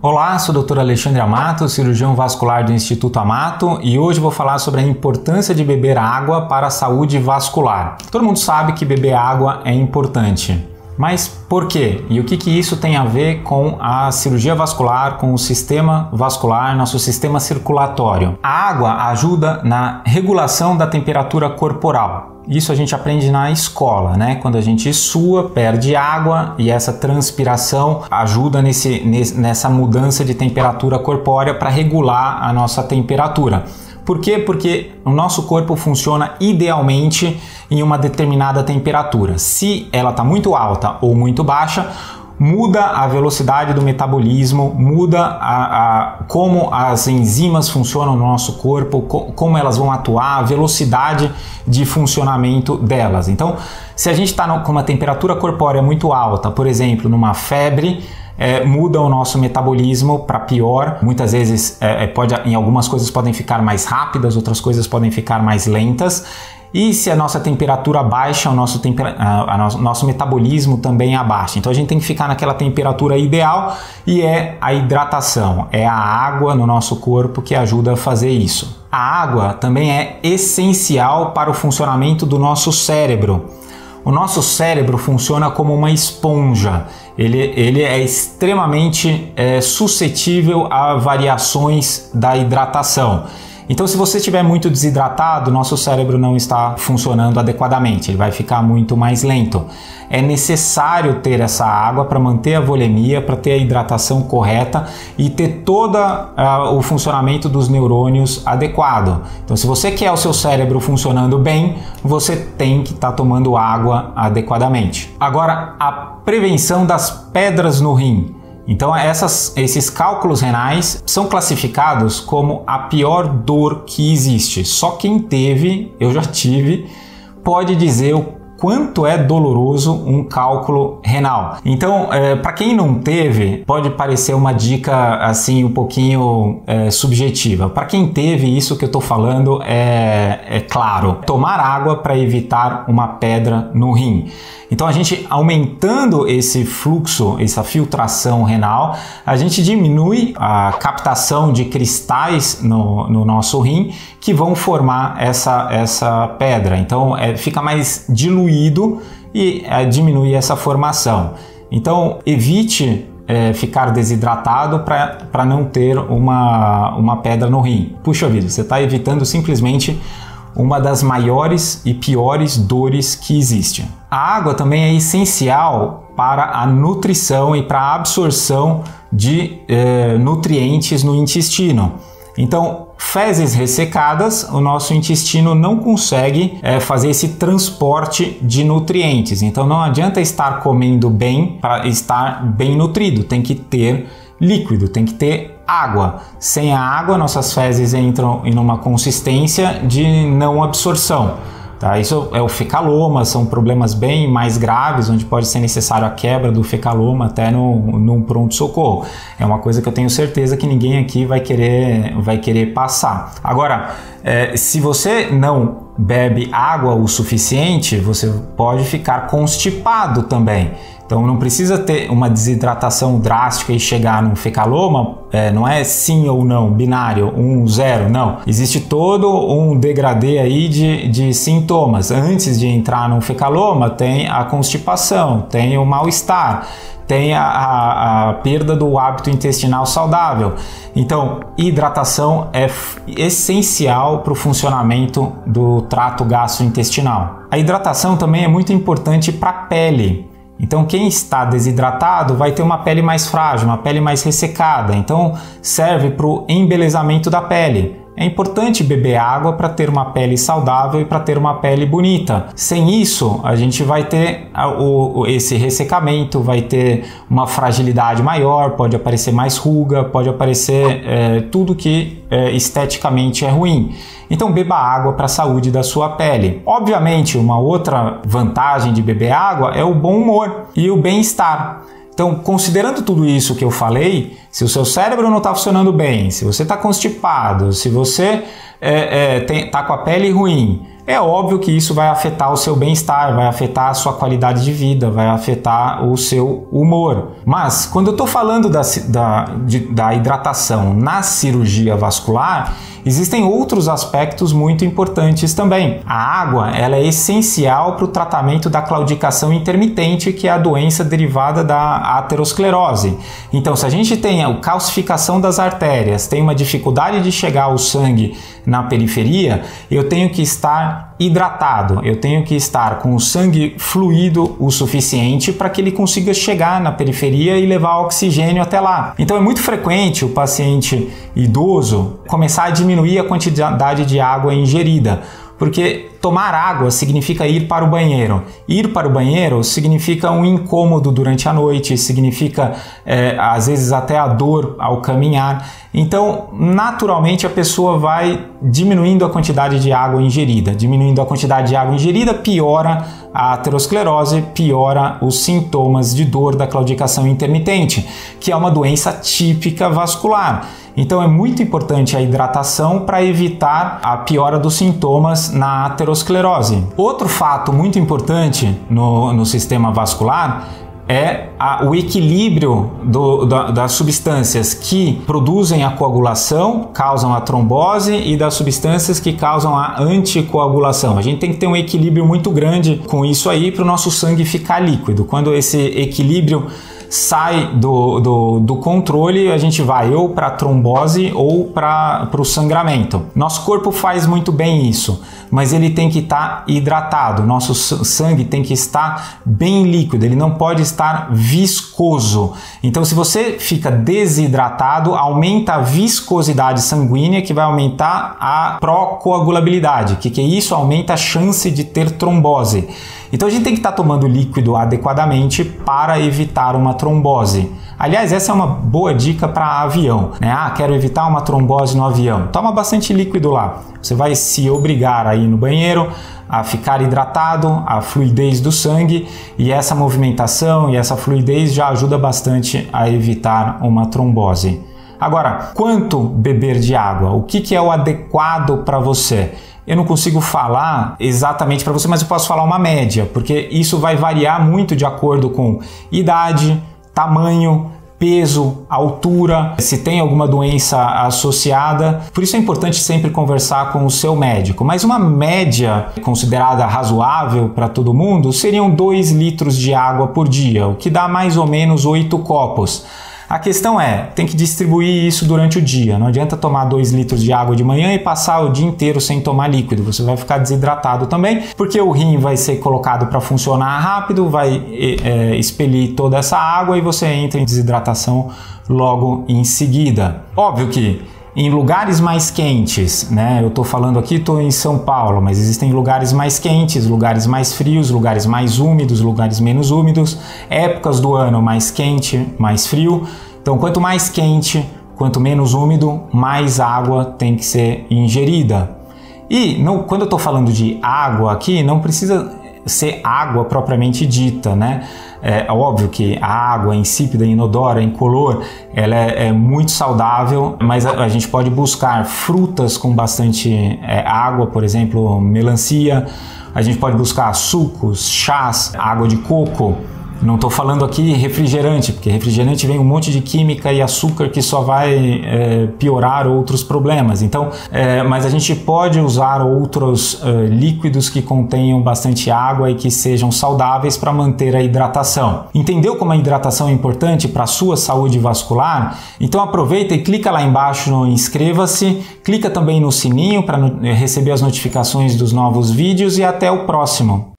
Olá, sou o Dr. Alexandre Amato, cirurgião vascular do Instituto Amato, e hoje vou falar sobre a importância de beber água para a saúde vascular. Todo mundo sabe que beber água é importante, mas por quê? E o que isso tem a ver com a cirurgia vascular, com o sistema vascular, nosso sistema circulatório? A água ajuda na regulação da temperatura corporal. Isso a gente aprende na escola, né? Quando a gente sua, perde água e essa transpiração ajuda nessa mudança de temperatura corpórea para regular a nossa temperatura. Por quê? Porque o nosso corpo funciona idealmente em uma determinada temperatura. Se ela está muito alta ou muito baixa, muda a velocidade do metabolismo, muda como as enzimas funcionam no nosso corpo, como elas vão atuar, a velocidade de funcionamento delas. Então, se a gente está com uma temperatura corpórea muito alta, por exemplo, numa febre, muda o nosso metabolismo para pior. Muitas vezes, em algumas coisas podem ficar mais rápidas, outras coisas podem ficar mais lentas. E se a nossa temperatura baixa, o nosso metabolismo também abaixa. Então a gente tem que ficar naquela temperatura ideal e é a hidratação, é a água no nosso corpo que ajuda a fazer isso. A água também é essencial para o funcionamento do nosso cérebro. O nosso cérebro funciona como uma esponja, ele é extremamente suscetível a variações da hidratação. Então, se você estiver muito desidratado, nosso cérebro não está funcionando adequadamente, ele vai ficar muito mais lento. É necessário ter essa água para manter a volemia, para ter a hidratação correta e ter todo o funcionamento dos neurônios adequado. Então, se você quer o seu cérebro funcionando bem, você tem que estar tomando água adequadamente. Agora, a prevenção das pedras no rim. Então esses cálculos renais são classificados como a pior dor que existe. Só quem teve, eu já tive, pode dizer o quanto é doloroso um cálculo renal. Então, para quem não teve, pode parecer uma dica assim um pouquinho subjetiva. Para quem teve, isso que eu estou falando é claro. Tomar água para evitar uma pedra no rim. Então a gente aumentando esse fluxo, essa filtração renal, a gente diminui a captação de cristais no nosso rim que vão formar essa pedra. Então fica mais diluído e diminui essa formação. Então evite ficar desidratado para não ter uma pedra no rim. Puxa vida, você está evitando simplesmente uma das maiores e piores dores que existe. A água também é essencial para a nutrição e para a absorção de nutrientes no intestino. Então, fezes ressecadas, o nosso intestino não consegue fazer esse transporte de nutrientes. Então, não adianta estar comendo bem para estar bem nutrido, tem que ter líquido, tem que ter água. Sem a água, nossas fezes entram em uma consistência de não absorção. Tá? Isso é o fecaloma, são problemas bem mais graves, onde pode ser necessário a quebra do fecaloma até num pronto-socorro. É uma coisa que eu tenho certeza que ninguém aqui vai querer passar. Agora, se você não bebe água o suficiente, você pode ficar constipado também. Então não precisa ter uma desidratação drástica e chegar num fecaloma, não é sim ou não, binário, 1, 0, não. Existe todo um degradê aí de sintomas. Antes de entrar num fecaloma, tem a constipação, tem o mal-estar, tem a perda do hábito intestinal saudável. Então, hidratação é essencial para o funcionamento do trato gastrointestinal. A hidratação também é muito importante para a pele. Então, quem está desidratado vai ter uma pele mais frágil, uma pele mais ressecada. Então, serve para o embelezamento da pele. É importante beber água para ter uma pele saudável e para ter uma pele bonita. Sem isso, a gente vai ter esse ressecamento, vai ter uma fragilidade maior, pode aparecer mais ruga, pode aparecer tudo que esteticamente é ruim. Então beba água para a saúde da sua pele. Obviamente, uma outra vantagem de beber água é o bom humor e o bem-estar. Então, considerando tudo isso que eu falei, se o seu cérebro não está funcionando bem, se você está constipado, se você está com a pele ruim, é óbvio que isso vai afetar o seu bem-estar, vai afetar a sua qualidade de vida, vai afetar o seu humor. Mas quando eu estou falando da hidratação na cirurgia vascular, existem outros aspectos muito importantes também. A água, ela é essencial para o tratamento da claudicação intermitente, que é a doença derivada da aterosclerose. Então, se a gente tem a calcificação das artérias, tem uma dificuldade de chegar ao sangue na periferia, eu tenho que estar hidratado, eu tenho que estar com o sangue fluido o suficiente para que ele consiga chegar na periferia e levar oxigênio até lá. Então é muito frequente o paciente idoso começar a diminuir a quantidade de água ingerida, porque tomar água significa ir para o banheiro. Ir para o banheiro significa um incômodo durante a noite, significa às vezes até a dor ao caminhar. Então, naturalmente, a pessoa vai diminuindo a quantidade de água ingerida. Diminuindo a quantidade de água ingerida piora a aterosclerose, piora os sintomas de dor da claudicação intermitente, que é uma doença típica vascular. Então é muito importante a hidratação para evitar a piora dos sintomas na aterosclerose. Outro fato muito importante no sistema vascular é o equilíbrio das substâncias que produzem a coagulação, causam a trombose, e das substâncias que causam a anticoagulação. A gente tem que ter um equilíbrio muito grande com isso aí para o nosso sangue ficar líquido. Quando esse equilíbrio sai do controle, a gente vai ou para a trombose ou para o sangramento. Nosso corpo faz muito bem isso, mas ele tem que estar hidratado. Nosso sangue tem que estar bem líquido, ele não pode estar viscoso. Então, se você fica desidratado, aumenta a viscosidade sanguínea, que vai aumentar a procoagulabilidade. O que é isso? Aumenta a chance de ter trombose. Então a gente tem que estar tomando líquido adequadamente para evitar uma trombose. Aliás, essa é uma boa dica para avião, né? Quero evitar uma trombose no avião. Toma bastante líquido lá. Você vai se obrigar a ir no banheiro, a ficar hidratado, a fluidez do sangue, e essa movimentação e essa fluidez já ajuda bastante a evitar uma trombose. Agora, quanto beber de água? O que é o adequado para você? Eu não consigo falar exatamente para você, mas eu posso falar uma média, porque isso vai variar muito de acordo com idade, tamanho, peso, altura, se tem alguma doença associada. Por isso é importante sempre conversar com o seu médico. Mas uma média considerada razoável para todo mundo seriam 2 litros de água por dia, o que dá mais ou menos 8 copos. A questão tem que distribuir isso durante o dia. Não adianta tomar 2 litros de água de manhã e passar o dia inteiro sem tomar líquido. Você vai ficar desidratado também, porque o rim vai ser colocado para funcionar rápido, vai expelir toda essa água e você entra em desidratação logo em seguida. Óbvio que em lugares mais quentes, né? Eu estou falando aqui, estou em São Paulo, mas existem lugares mais quentes, lugares mais frios, lugares mais úmidos, lugares menos úmidos, épocas do ano mais quente, mais frio. Então, quanto mais quente, quanto menos úmido, mais água tem que ser ingerida. E quando eu estou falando de água aqui, não precisa ser água propriamente dita, né? É óbvio que a água insípida, inodora, incolor, ela é muito saudável, mas a gente pode buscar frutas com bastante água, por exemplo, melancia. A gente pode buscar sucos, chás, água de coco. Não estou falando aqui refrigerante, porque refrigerante vem um monte de química e açúcar que só vai piorar outros problemas. Então, mas a gente pode usar outros líquidos que contenham bastante água e que sejam saudáveis para manter a hidratação. Entendeu como a hidratação é importante para a sua saúde vascular? Então aproveita e clica lá embaixo no inscreva-se, clica também no sininho para receber as notificações dos novos vídeos e até o próximo.